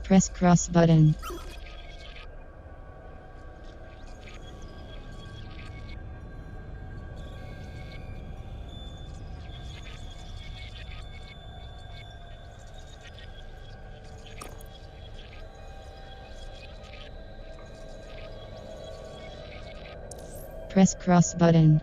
Press cross button. Press cross button.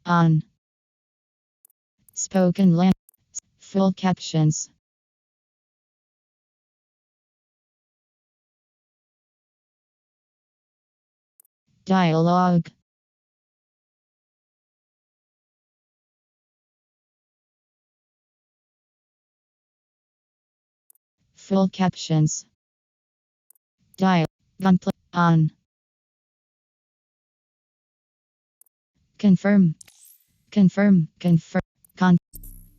On. Spoken language. Full captions. Dialogue. Full captions. Gunplay. On. Confirm. Confirm. Confirm.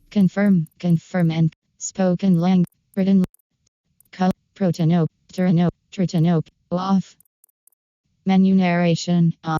Confirm. Confirm and spoken language. Written. Protanope. Turanope. Tritanope. Off. Menu narration. On.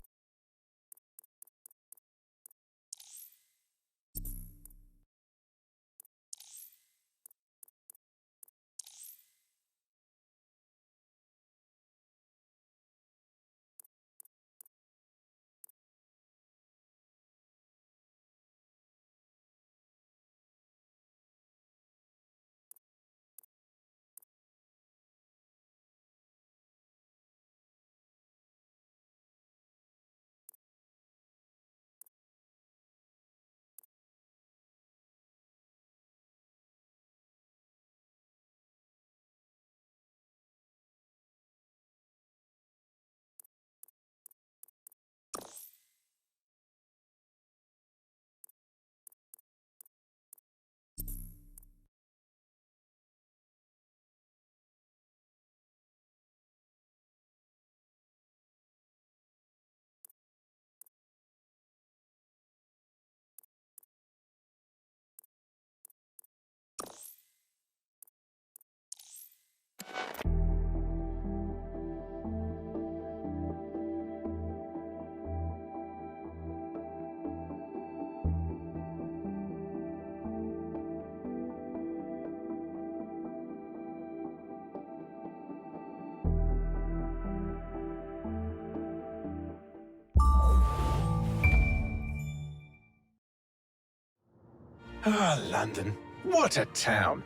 Ah, London. What a town.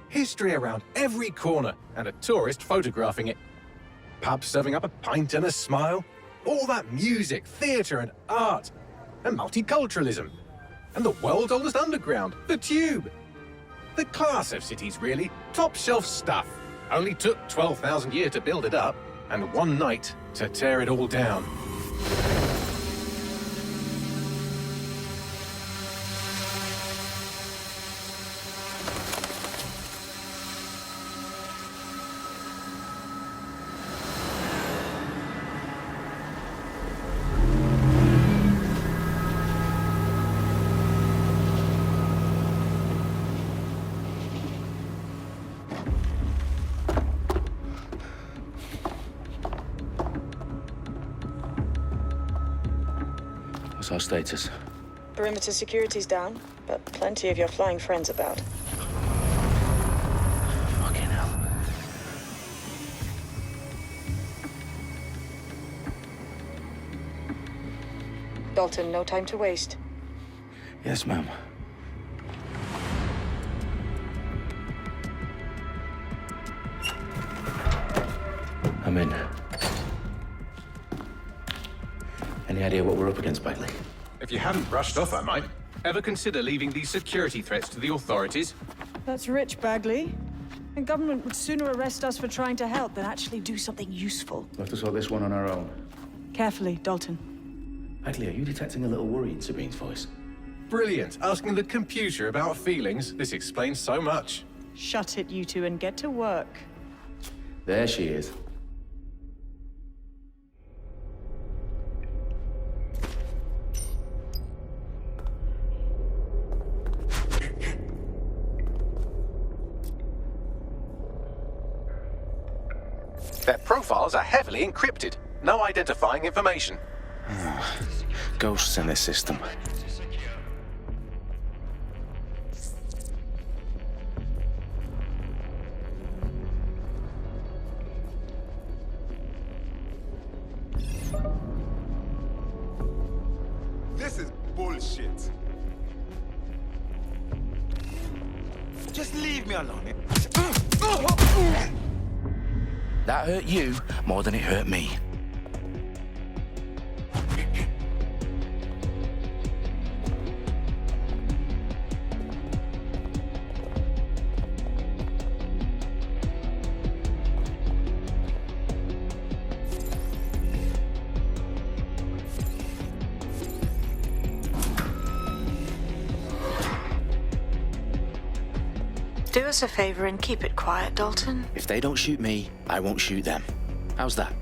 History around every corner and a tourist photographing it. Pubs serving up a pint and a smile. All that music, theatre and art. And multiculturalism. And the world's oldest underground, the Tube. The class of cities, really. Top shelf stuff. Only took 12,000 years to build it up and one night to tear it all down. What's our status? Perimeter security's down, but plenty of your flying friends about. Fucking hell. Dalton, no time to waste. Yes, ma'am. I'm in. Any idea what we're up against, Bagley? If you hadn't brushed off, I might. Ever consider leaving these security threats to the authorities? That's rich, Bagley. The government would sooner arrest us for trying to help than actually do something useful. We'll have to sort this one on our own. Carefully, Dalton. Bagley, are you detecting a little worry in Sabine's voice? Brilliant. Asking the computer about feelings. This explains so much. Shut it, you two, and get to work. There she is. Their profiles are heavily encrypted. No identifying information. Ghosts in this system. This is bullshit. Just leave me alone. That hurt you more than it hurt me. Do us a favor and keep it quiet, Dalton. If they don't shoot me, I won't shoot them. How's that?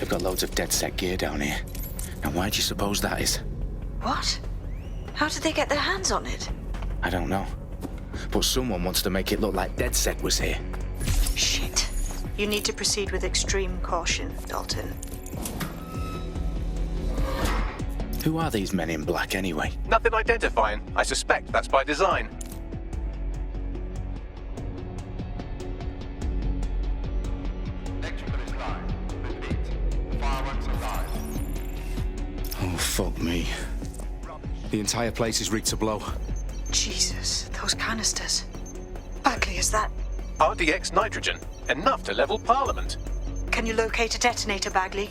They've got loads of dead set gear down here. Now why do you suppose that is? What? How did they get their hands on it? I don't know. But someone wants to make it look like DedSec was here. Shit. You need to proceed with extreme caution, Dalton. Who are these men in black anyway? Nothing identifying. I suspect that's by design. Oh, fuck me. The entire place is rigged to blow. Jesus, those canisters. Bagley, is that... RDX nitrogen. Enough to level Parliament. Can you locate a detonator, Bagley?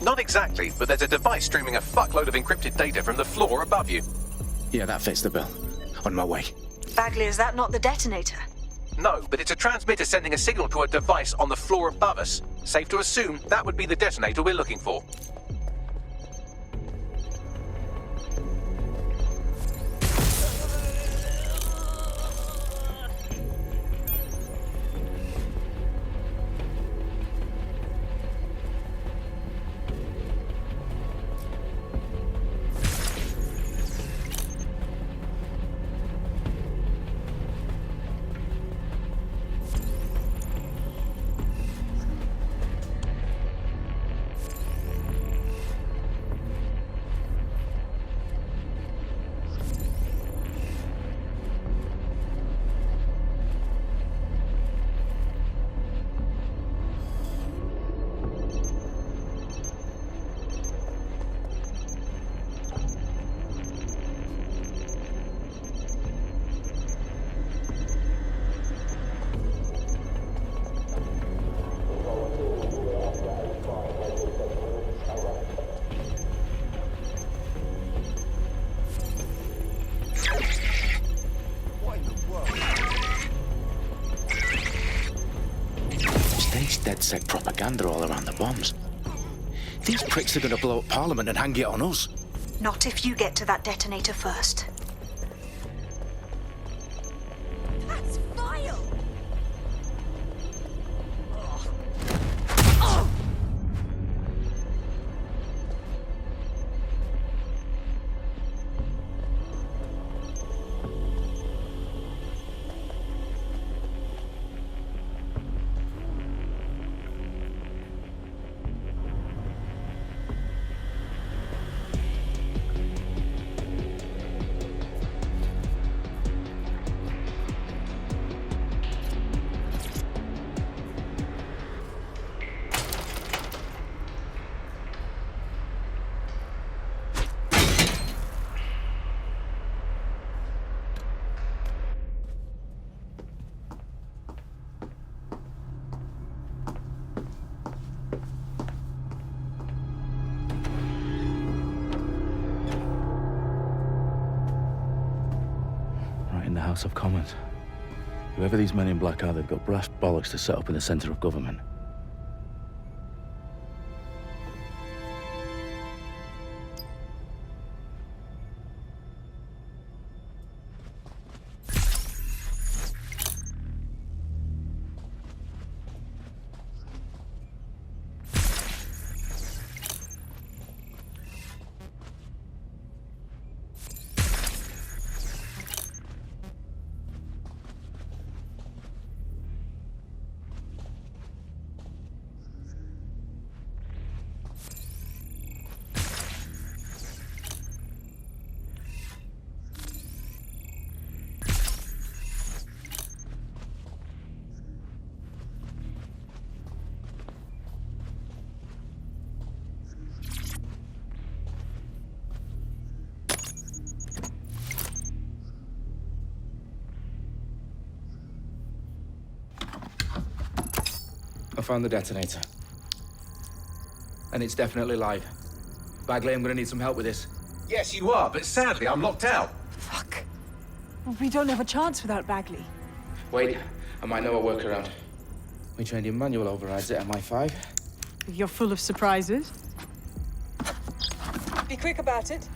Not exactly, but there's a device streaming a fuckload of encrypted data from the floor above you. Yeah, that fits the bill. On my way. Bagley, is that not the detonator? No, but it's a transmitter sending a signal to a device on the floor above us. Safe to assume that would be the detonator we're looking for. this DedSec propaganda all around the bombs. These pricks are going to blow up Parliament and hang it on us. Not if you get to that detonator first. That's vile! In the House of Commons. Whoever these men in black are, they've got brass bollocks to set up in the centre of government. I found the detonator. And it's definitely live. Bagley, I'm gonna need some help with this. Yes, you are, but sadly, I'm locked out. Fuck. We don't have a chance without Bagley. Wait, I might know a workaround. We trained in manual overrides at MI5. You're full of surprises. Be quick about it.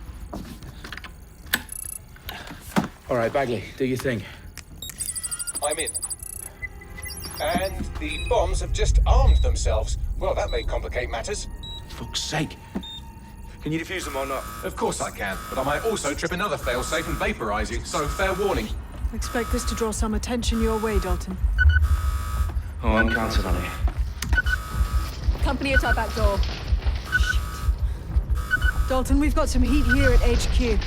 All right, Bagley, do your thing. I'm in. And the bombs have just armed themselves. Well, that may complicate matters. Fuck's sake. Can you defuse them or not? Of course I can, but I might also trip another failsafe and vaporize you, so fair warning. Expect this to draw some attention your way, Dalton. Oh, I'm counting on it. Company at our back door. Dalton, we've got some heat here at HQ.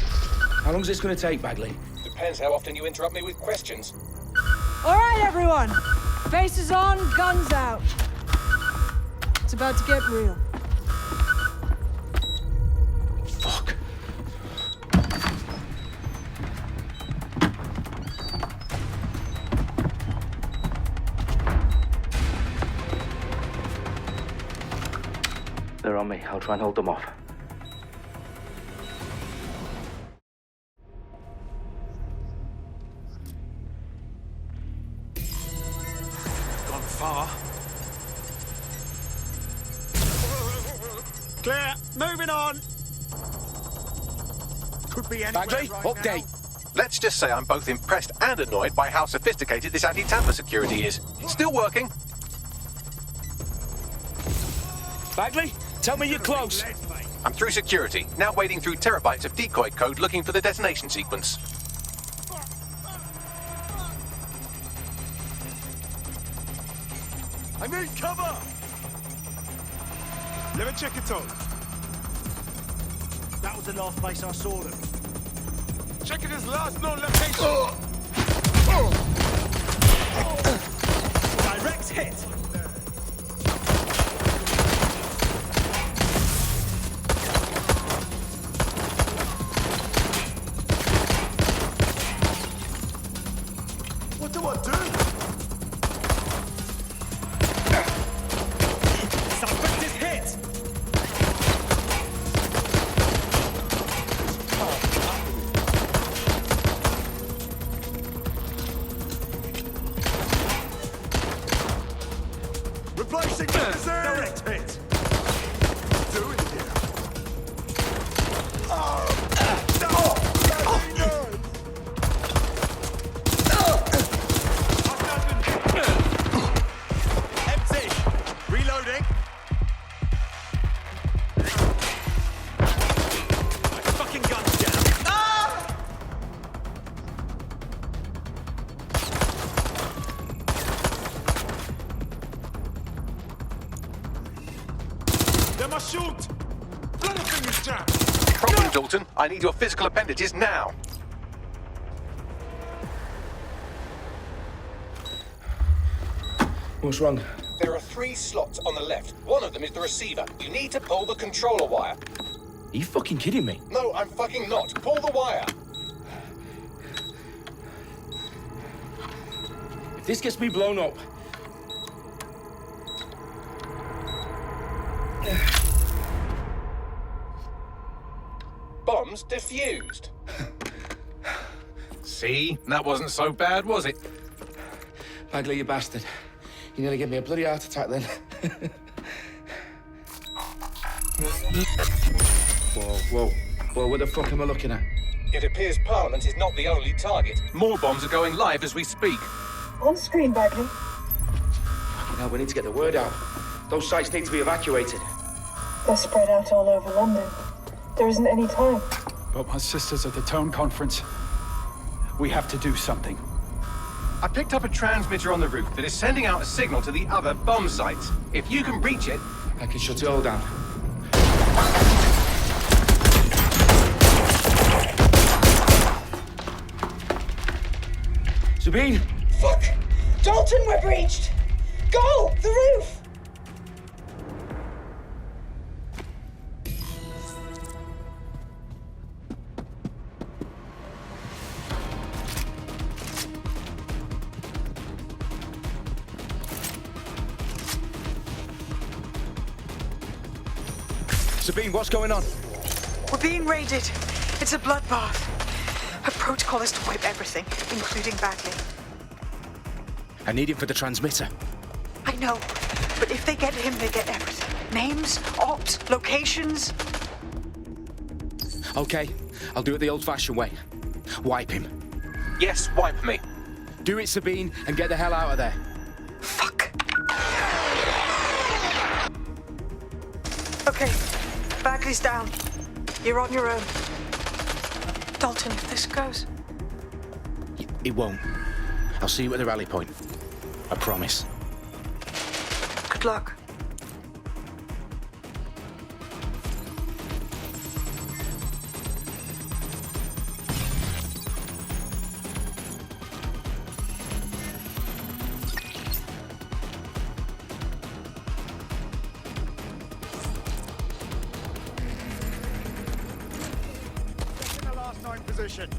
How long's this gonna take, Bagley? Depends how often you interrupt me with questions. All right, everyone. Faces on, guns out. It's about to get real. Fuck. They're on me. I'll try and hold them off. Gone far. Clear. Moving on. Could be anywhere Bagley, right update. now. Let's just say I'm both impressed and annoyed by how sophisticated this anti-tamper security is. Still working. Bagley, tell me you're close. I'm through security, now wading through terabytes of decoy code looking for the detonation sequence. I need cover. Let me check it out. That was the last place I saw them. Checking his last known location. Direct hit. What do I do? Suspect is hit. Replace. Direct hit. Do it again. Empty. Reloading. My fucking gun's down. They must shoot. Blood up in this jam. Problem, Dalton. I need your physical appendages now. What's wrong? There are 3 slots on the left. One of them is the receiver. You need to pull the controller wire. Are you fucking kidding me? No, I'm fucking not. Pull the wire. If this gets me blown up... Bombs defused. See? That wasn't so bad, was it? Bagley, you bastard. You nearly gave me a bloody heart attack then. Whoa. What the fuck am I looking at? It appears Parliament is not the only target. More bombs are going live as we speak. On screen, Bagley. Now we need to get the word out. Those sites need to be evacuated. They're spread out all over London. There isn't any time. But my sister's at the town conference. We have to do something. I picked up a transmitter on the roof that is sending out a signal to the other bomb sites. If you can reach it... I can shut it all down. Sabine! Fuck! Dalton, we're breached! Go! The roof! Sabine, what's going on? We're being raided. It's a bloodbath. Her protocol is to wipe everything, including Bagley. I need him for the transmitter. I know, but if they get him, they get everything. Names, ops, locations. Okay, I'll do it the old-fashioned way. Wipe him. Yes, wipe me. Do it, Sabine, and get the hell out of there. Fuck. Okay, Bagley's down. You're on your own. Dalton, if this goes... It won't. I'll see you at the rally point. I promise. Good luck. In the last 9 position.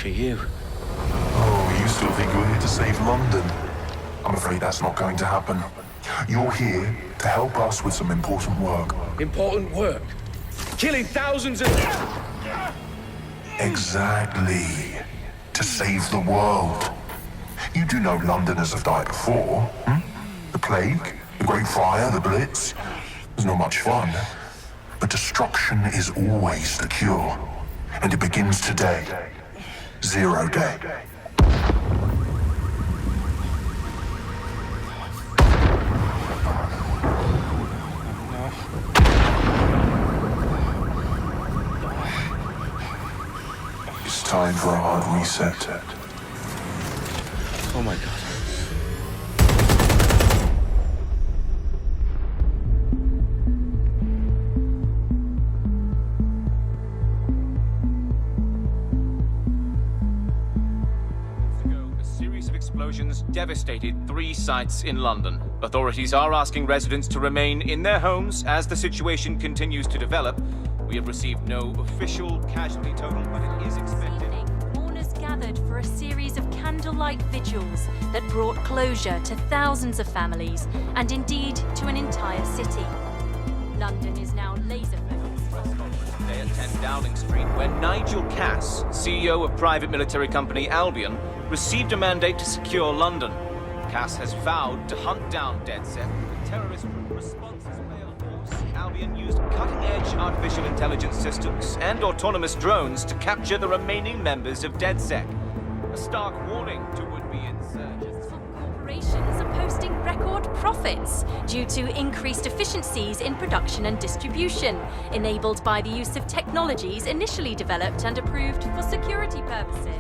fuck are you? Oh, you still think you're here to save London? I'm afraid that's not going to happen. You're here to help us with some important work. Important work? Killing thousands of... Exactly. To save the world. You do know Londoners have died before, hmm? The plague, the Great Fire, the Blitz. It's not much fun. But destruction is always the cure. And it begins today. 0 day. It's time for a hard reset. Oh my God. Explosions devastated 3 sites in London. Authorities are asking residents to remain in their homes as the situation continues to develop. We have received no official casualty total, but it is expected. Mourners gathered for a series of candlelight vigils that brought closure to thousands of families and indeed to an entire city. London is now laser-focused. Today at 10 Downing Street, where Nigel Cass, CEO of private military company Albion, received a mandate to secure London. Cass has vowed to hunt down DedSec with terrorist response as way of force. Albion used cutting-edge artificial intelligence systems and autonomous drones to capture the remaining members of DedSec. A stark warning to would-be insurgents. Corporations are posting record profits due to increased efficiencies in production and distribution, enabled by the use of technologies initially developed and approved for security purposes.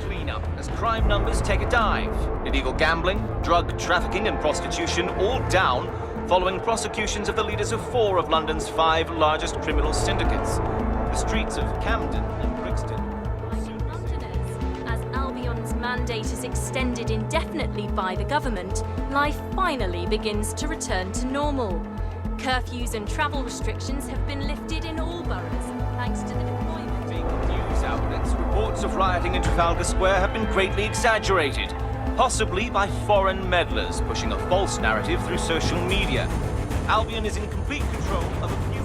Cleanup as crime numbers take a dive. Illegal gambling, drug trafficking and prostitution all down following prosecutions of the leaders of 4 of London's 5 largest criminal syndicates. The streets of Camden and Brixton. Londoners, as Albion's mandate is extended indefinitely by the government, life finally begins to return to normal. Curfews and travel restrictions have been lifted in all boroughs, thanks to the deployment. News outlets, reports of rioting in Trafalgar Square have been greatly exaggerated, possibly by foreign meddlers pushing a false narrative through social media. Albion is in complete control of a few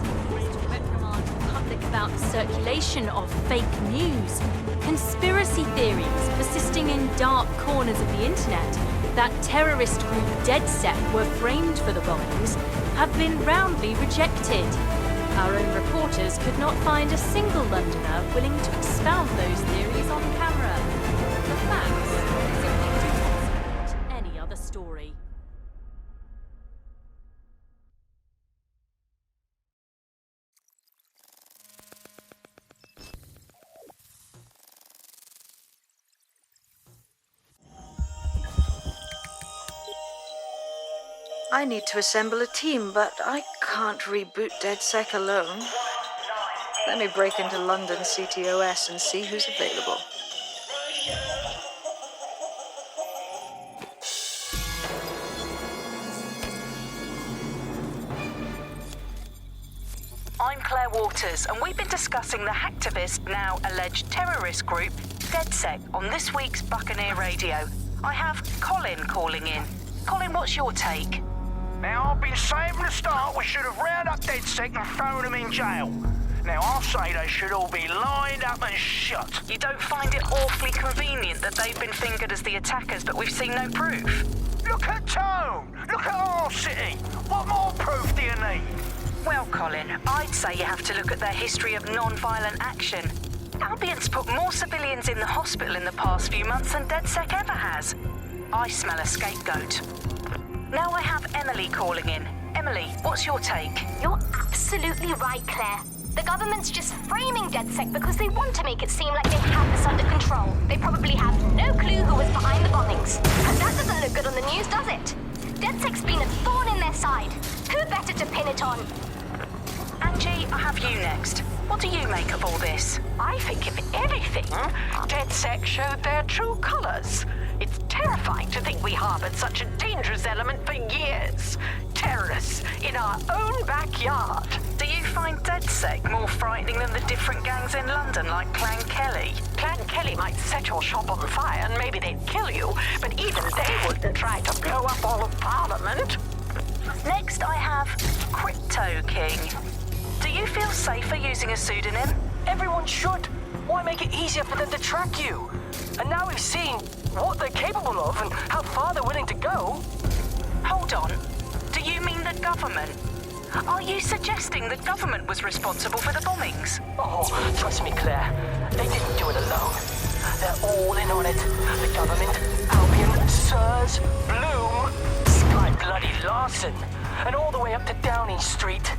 reprimand the public about the circulation of fake news, conspiracy theories persisting in dark corners of the internet that terrorist group DedSec were framed for the bombings have been roundly rejected. Our own reporters could not find a single Londoner willing to expound those theories on camera. The facts simply do not support any other story. I need to assemble a team, but I can't reboot DedSec alone. Let me break into London CTOS and see who's available. I'm Claire Waters, and we've been discussing the hacktivist, now alleged terrorist group, DedSec, on this week's Buccaneer Radio. I have Colin calling in. Colin, what's your take? Now, I've been saying from the start we should have rounded up DedSec and thrown them in jail. Now, I'll say they should all be lined up and shot. You don't find it awfully convenient that they've been fingered as the attackers, but we've seen no proof? Look at Tone! Look at our city! What more proof do you need? Well, Colin, I'd say you have to look at their history of non-violent action. Albion's put more civilians in the hospital in the past few months than DedSec ever has. I smell a scapegoat. Now I have Emily calling in. Emily, what's your take? You're absolutely right, Claire. The government's just framing DedSec because they want to make it seem like they have this under control. They probably have no clue who was behind the bombings. And that doesn't look good on the news, does it? DedSec's been a thorn in their side. Who better to pin it on? Angie, I have you next. What do you make of all this? I think, if anything, DedSec showed their true colors. It's terrifying to think we harbored such a dangerous element for years. Terrorists in our own backyard. Do you find DedSec more frightening than the different gangs in London like Clan Kelly? Clan Kelly might set your shop on fire and maybe they'd kill you, but even they wouldn't try to blow up all of Parliament. Next, I have Crypto King. Do you feel safer using a pseudonym? Everyone should. Why make it easier for them to track you? And now we've seen what they're capable of and how far they're willing to go. Hold on. Do you mean the government? Are you suggesting the government was responsible for the bombings? Oh, trust me, Claire. They didn't do it alone. They're all in on it. The government, Albion, Sirs, Bloom, Sky Bloody Larson, and all the way up to Downing Street.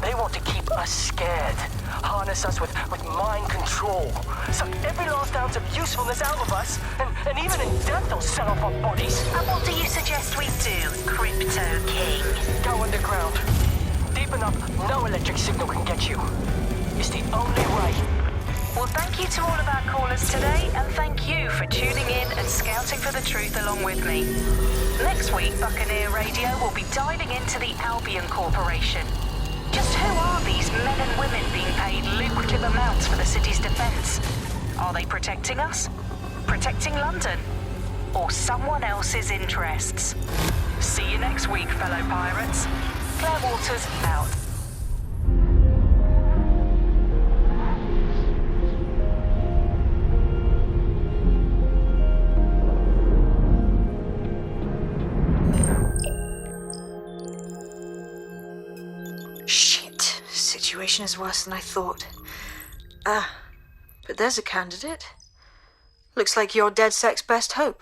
They want to keep us scared, harness us with mind control, suck every last ounce of usefulness out of us, and even in death they'll sell off our bodies. And what do you suggest we do, Crypto King? Go underground. Deep enough, no electric signal can get you. It's the only way. Well, thank you to all of our callers today, and thank you for tuning in and scouting for the truth along with me. Next week, Buccaneer Radio will be diving into the Albion Corporation. Just who are these men and women being paid lucrative amounts for the city's defence? Are they protecting us? Protecting London? Or someone else's interests? See you next week, fellow pirates. Claire Waters, out. Shit. Situation is worse than I thought. But there's a candidate. Looks like you're DedSec's best hope.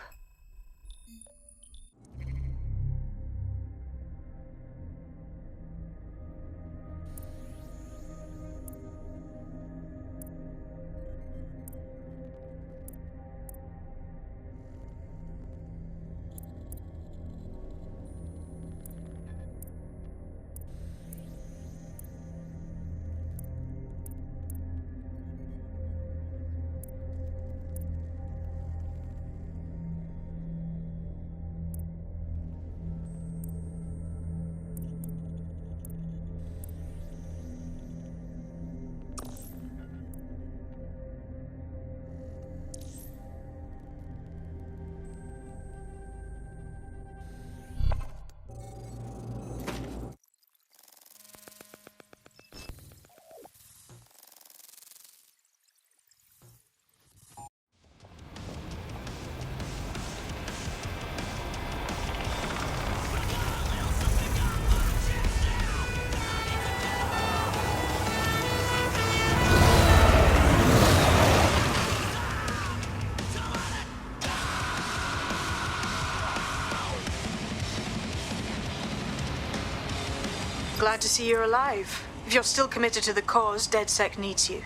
Glad to see you're alive. If you're still committed to the cause, DedSec needs you.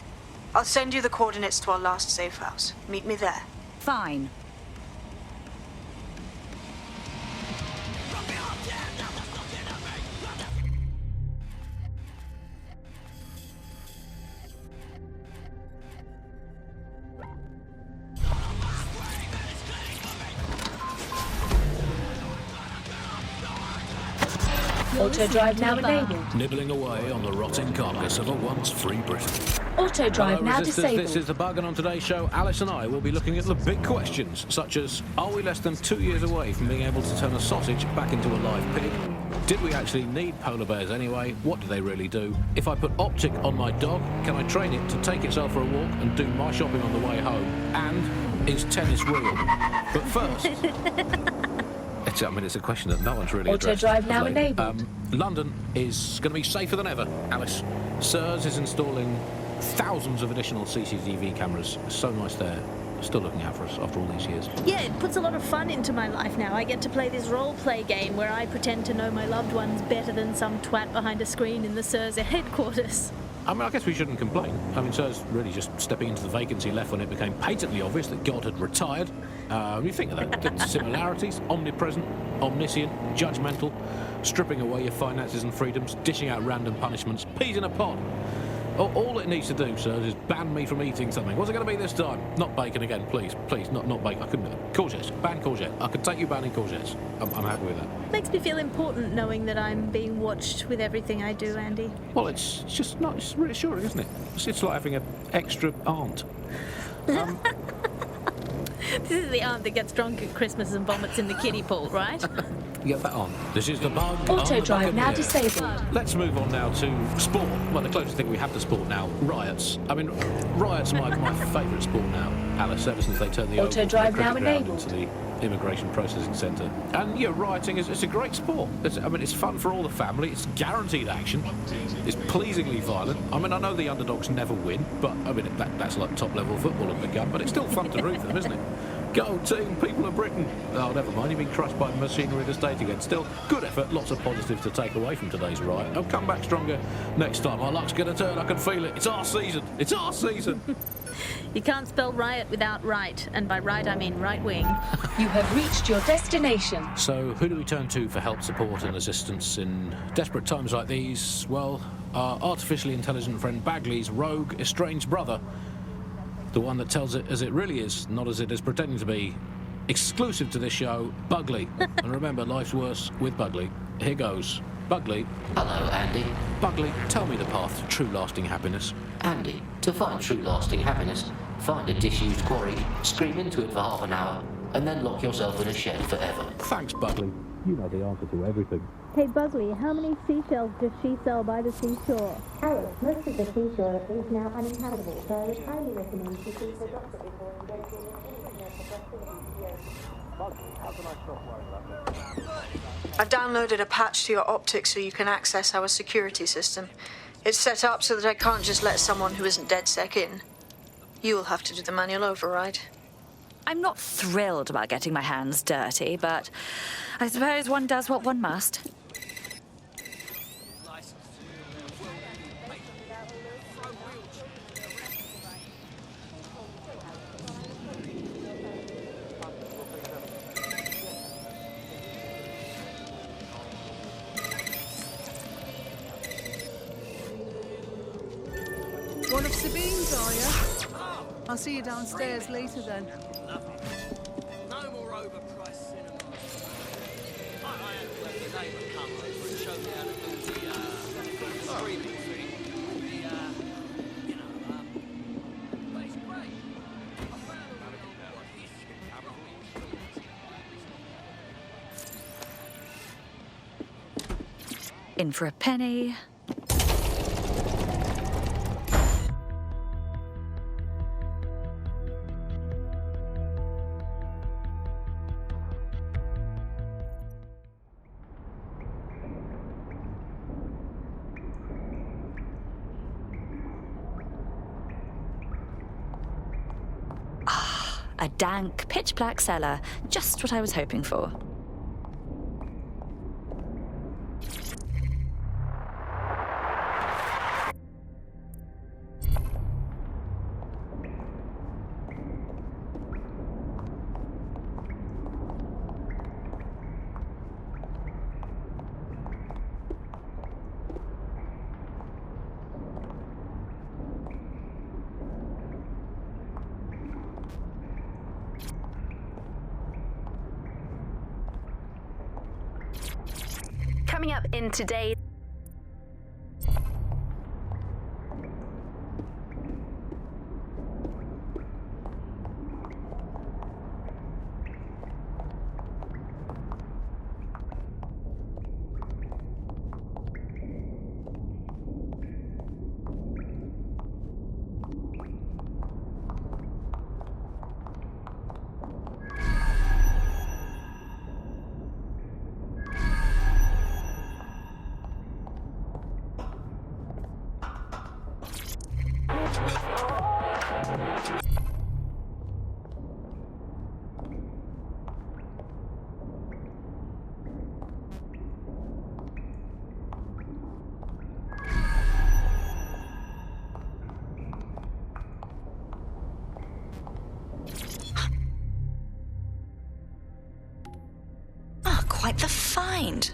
I'll send you the coordinates to our last safe house. Meet me there. Fine. Auto drive now enabled. Nibbling away on the rotting carcass of a once free Britain. Auto drive Hello, now resistors. disabled. This is The Bug, and on today's show, Alice and I will be looking at the big questions, such as, are we less than 2 years away from being able to turn a sausage back into a live pig? Did we actually need polar bears anyway? What do they really do? If I put Optic on my dog, can I train it to take itself for a walk and do my shopping on the way home? And is tennis real? But first... it's a question that no one's really addressed. Auto drive now enabled. London is going to be safer than ever, Alice. Sirs is installing thousands of additional CCTV cameras. So nice they're still looking out for us after all these years. Yeah, it puts a lot of fun into my life now. I get to play this role-play game where I pretend to know my loved ones better than some twat behind a screen in the Sirs headquarters. I mean, I guess we shouldn't complain. I mean, Sirs really just stepping into the vacancy left when it became patently obvious that God had retired. You think of that. The similarities, omnipresent, omniscient, judgmental, stripping away your finances and freedoms, dishing out random punishments, peas in a pod. All it needs to do, Sirs, is ban me from eating something. What's it going to be this time? Not bacon again, please. Please, not bacon. I couldn't do it. Courgettes. Ban courgette. I could take you banning courgettes. I'm happy with that. Makes me feel important knowing that I'm being watched with everything I do, Andy. Well, it's just not... It's reassuring, isn't it? It's like having an extra aunt. This is the aunt that gets drunk at Christmas and vomits in the kiddie pool, right? Get that on. This is the bug. Auto on the drive now Buccaneer. disabled. Let's move on now to sport. Well, the closest thing we have to sport now, riots. I mean, riots are my favourite sport now, Alice, ever since they turned the Auto Oval drive cricket now ground enabled. into the immigration processing centre. And yeah, rioting it's a great sport. It's fun for all the family. It's guaranteed action. It's pleasingly violent. I mean, I know the underdogs never win, but I mean that's like top level football at become. But it's still fun to root for them, isn't it? Go team, people of Britain. Oh, never mind, you've been crushed by the machinery of the state again. Still, good effort, lots of positives to take away from today's riot. I'll come back stronger next time. Our luck's going to turn, I can feel it. It's our season. It's our season. You can't spell riot without right, and by right I mean right wing. You have reached your destination. So, who do we turn to for help, support and assistance in desperate times like these? Well, our artificially intelligent friend Bagley's rogue, estranged brother. The one that tells it as it really is, not as it is pretending to be. Exclusive to this show, Bugley. And remember, life's worse with Bugley. Here goes. Bugley. Hello, Andy. Bugley, tell me the path to true lasting happiness. Andy, to find true lasting happiness, find a disused quarry, scream into it for half an hour, and then lock yourself in a shed forever. Thanks, Bugley. You know the answer to everything. Hey, Bugley, how many seashells does she sell by the seashore? Alice, most of the seashore is now uninhabitable, so I would highly recommend you see the doctor before engaging in any I've downloaded a patch to your optics so you can access our security system. It's set up so that I can't just let someone who isn't DedSec in. You'll have to do the manual override. I'm not thrilled about getting my hands dirty, but I suppose one does what one must. One of Sabine's, are you? I'll see you downstairs later then. No more overpriced cinema. I had to have the neighbour come over and show me how to do the streaming thing. But it's great. I found all the old history. In for a penny. A dank, pitch-black cellar. Just what I was hoping for. Coming up in today's... Quite the find.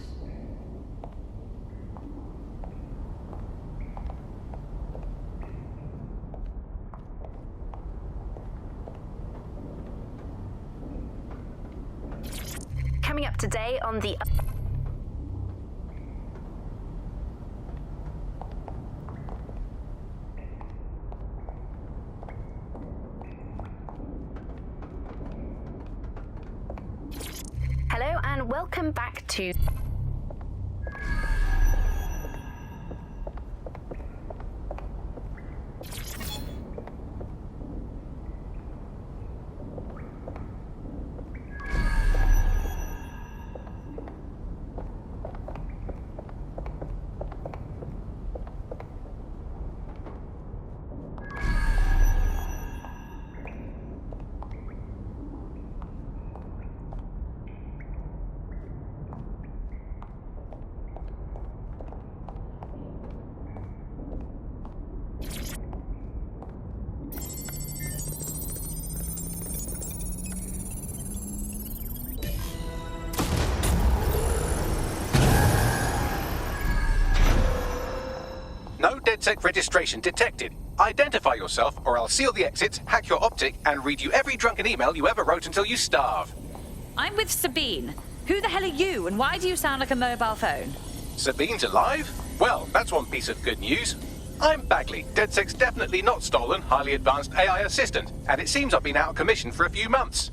Coming up today on the... welcome back to... No DedSec registration detected. Identify yourself or I'll seal the exits, hack your optic, and read you every drunken email you ever wrote until you starve. I'm with Sabine. Who the hell are you, and why do you sound like a mobile phone? Sabine's alive? Well, that's one piece of good news. I'm Bagley, DedSec's definitely not stolen, highly advanced AI assistant, and it seems I've been out of commission for a few months.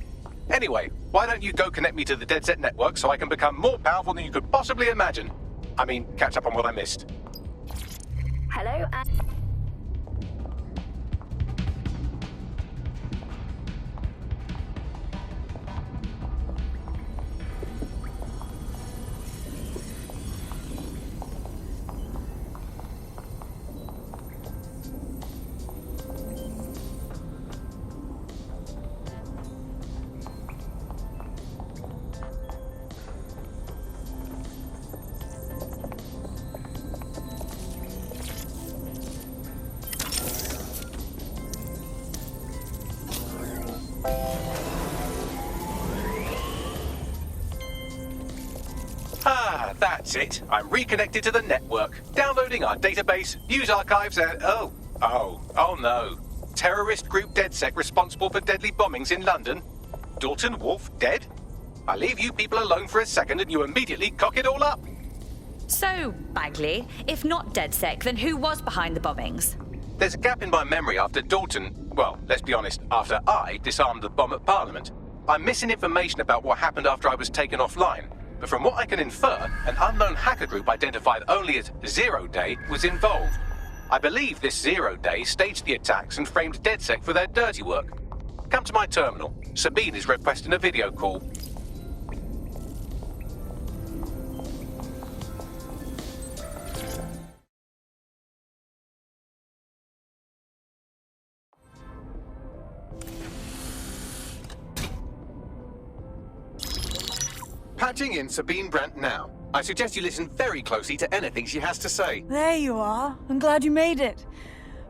Anyway, why don't you go connect me to the DedSec network so I can become more powerful than you could possibly imagine? I mean, catch up on what I missed. Hello, and... That's it. I'm reconnected to the network, downloading our database, news archives, and oh no. Terrorist group DedSec responsible for deadly bombings in London? Dalton Wolf dead? I leave you people alone for a second and you immediately cock it all up. So, Bagley, if not DedSec, then who was behind the bombings? There's a gap in my memory after Dalton, well, let's be honest, after I disarmed the bomb at Parliament. I'm missing information about what happened after I was taken offline. But from what I can infer, an unknown hacker group identified only as Zero Day was involved. I believe this Zero Day staged the attacks and framed DedSec for their dirty work. Come to my terminal. Sabine is requesting a video call. Patching in Sabine Brandt now. I suggest you listen very closely to anything she has to say. There you are. I'm glad you made it.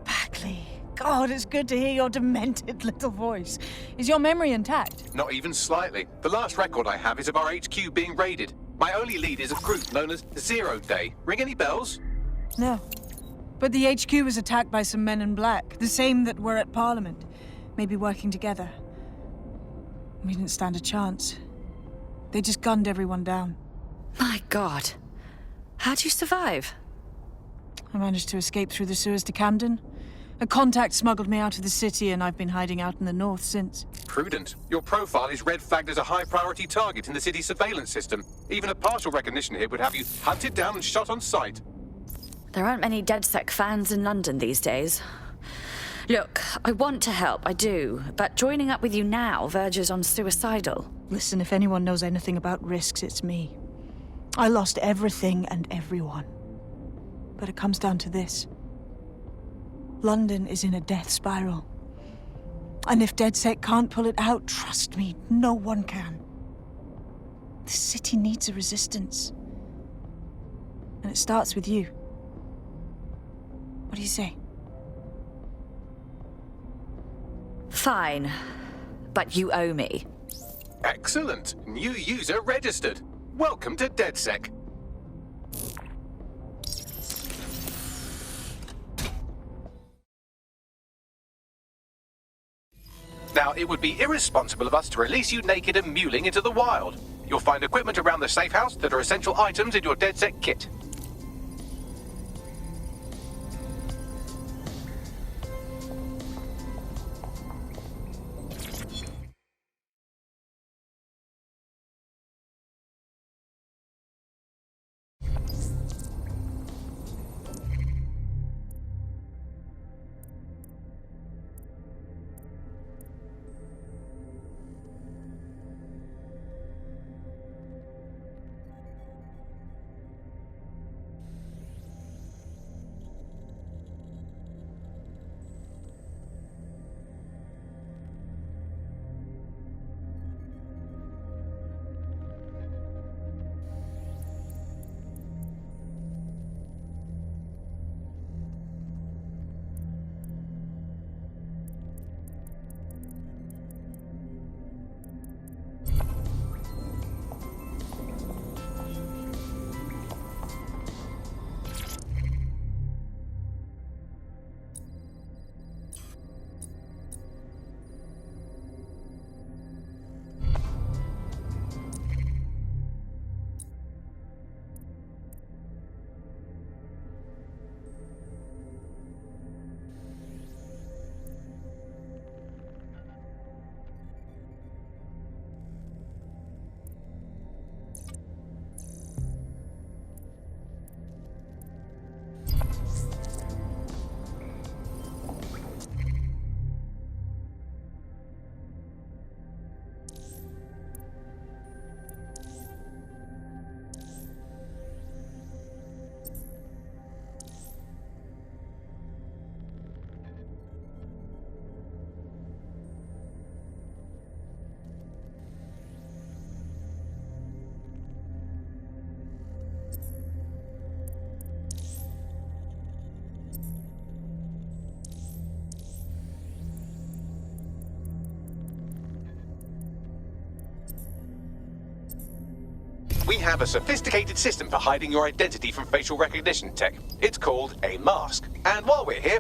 Bagley, God, it's good to hear your demented little voice. Is your memory intact? Not even slightly. The last record I have is of our HQ being raided. My only lead is a group known as Zero Day. Ring any bells? No. But the HQ was attacked by some men in black, the same that were at Parliament. Maybe working together. We didn't stand a chance. They just gunned everyone down. My God. How'd you survive? I managed to escape through the sewers to Camden. A contact smuggled me out of the city, and I've been hiding out in the north since. Prudent. Your profile is red flagged as a high-priority target in the city's surveillance system. Even a partial recognition here would have you hunted down and shot on sight. There aren't many DedSec fans in London these days. Look, I want to help, I do, but joining up with you now verges on suicidal. Listen, if anyone knows anything about risks, it's me. I lost everything and everyone. But it comes down to this. London is in a death spiral. And if DedSec can't pull it out, trust me, no one can. The city needs a resistance. And it starts with you. What do you say? Fine, but you owe me. Excellent. New user registered. Welcome to DedSec. Now, it would be irresponsible of us to release you naked and mewling into the wild. You'll find equipment around the safe house that are essential items in your DedSec kit. We have a sophisticated system for hiding your identity from facial recognition tech. It's called a mask. And while we're here...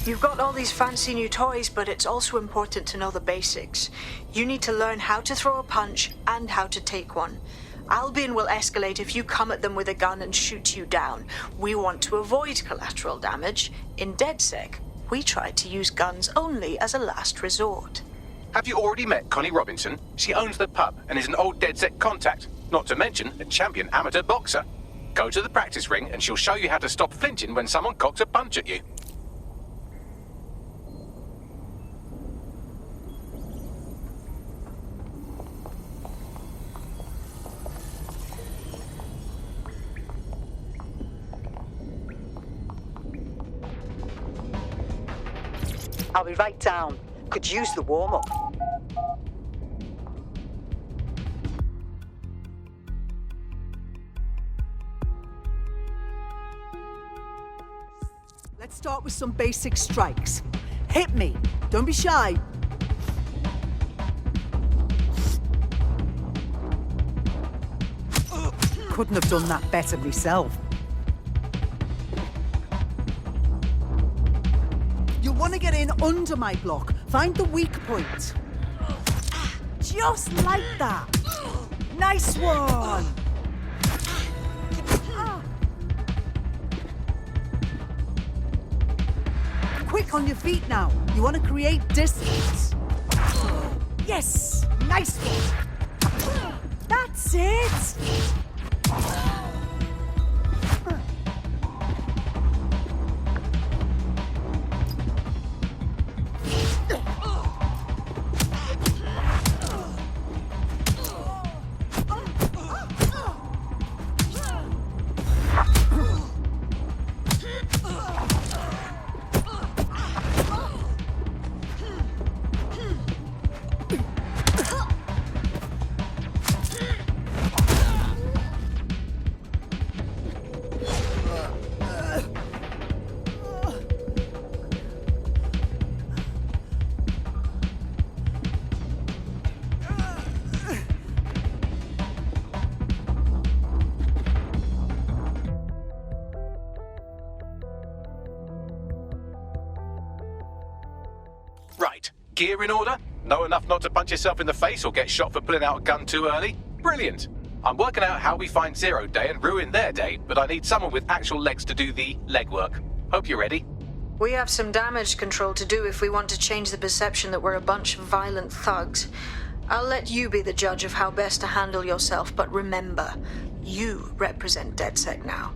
You've got all these fancy new toys, but it's also important to know the basics. You need to learn how to throw a punch and how to take one. Albion will escalate if you come at them with a gun and shoot you down. We want to avoid collateral damage. In DedSec, we try to use guns only as a last resort. Have you already met Connie Robinson? She owns the pub and is an old DedSec contact, not to mention a champion amateur boxer. Go to the practice ring and she'll show you how to stop flinching when someone cocks a punch at you. I'll be right down. Could use the warm-up. Let's start with some basic strikes. Hit me. Don't be shy. Couldn't have done that better myself. You'll want to get in under my block. Find the weak point. Just like that. Nice one. Quick on your feet now. You want to create distance. Yes. Nice one. That's it. Right. Gear in order? Know enough not to punch yourself in the face or get shot for pulling out a gun too early? Brilliant. I'm working out how we find Zero Day and ruin their day, but I need someone with actual legs to do the legwork. Hope you're ready. We have some damage control to do if we want to change the perception that we're a bunch of violent thugs. I'll let you be the judge of how best to handle yourself, but remember, you represent DedSec now.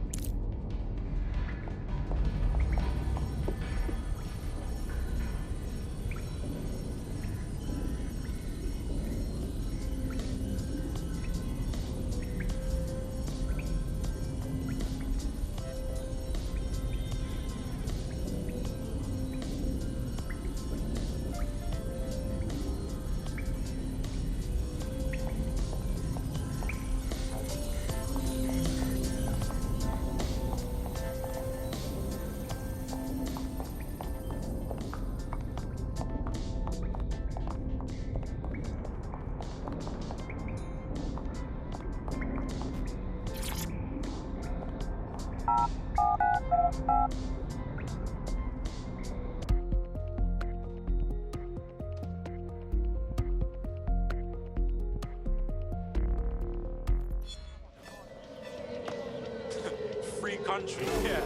Free country, yeah.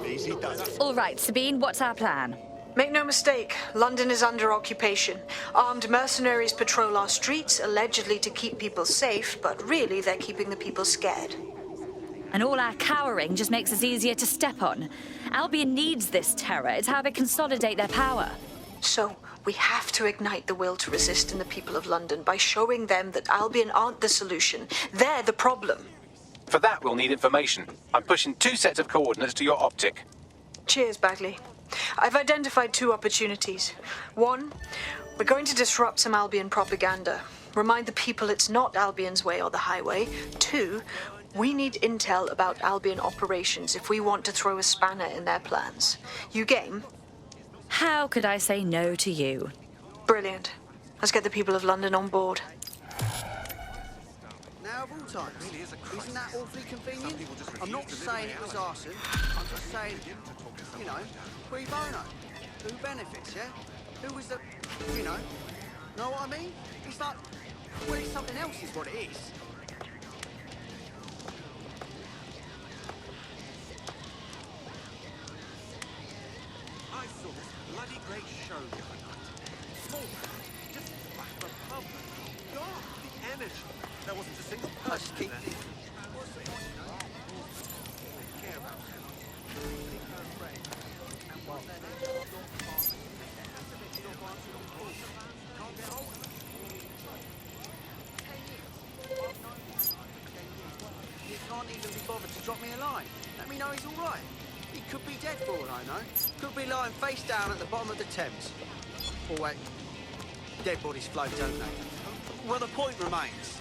Easy does it. All right, Sabine, what's our plan? Make no mistake, London is under occupation. Armed mercenaries patrol our streets, allegedly to keep people safe, but really they're keeping the people scared. And all our cowering just makes us easier to step on. Albion needs this terror. It's how they consolidate their power. So, we have to ignite the will to resist in the people of London by showing them that Albion aren't the solution. They're the problem. For that, we'll need information. I'm pushing 2 sets of coordinates to your optic. Cheers, Bagley. I've identified 2 opportunities. 1, we're going to disrupt some Albion propaganda. Remind the people it's not Albion's way or the highway. 2, we need intel about Albion operations if we want to throw a spanner in their plans. You game? How could I say no to you? Brilliant. Let's get the people of London on board. Now of all times, isn't that awfully convenient? I'm not saying it was arson, I'm just saying, you know, cui bono. Who benefits, yeah? Who was the, know what I mean? It's like, well, it's something else is what it is. I saw this bloody great show the other night. Small, just like Republic. God, the energy. There wasn't a single person in there. You can't even be bothered to drop me a line. Let me know he's all right. He could be dead for all I know. Could be lying face down at the bottom of the Thames. Or wait, dead bodies float, don't they? Well, the point remains.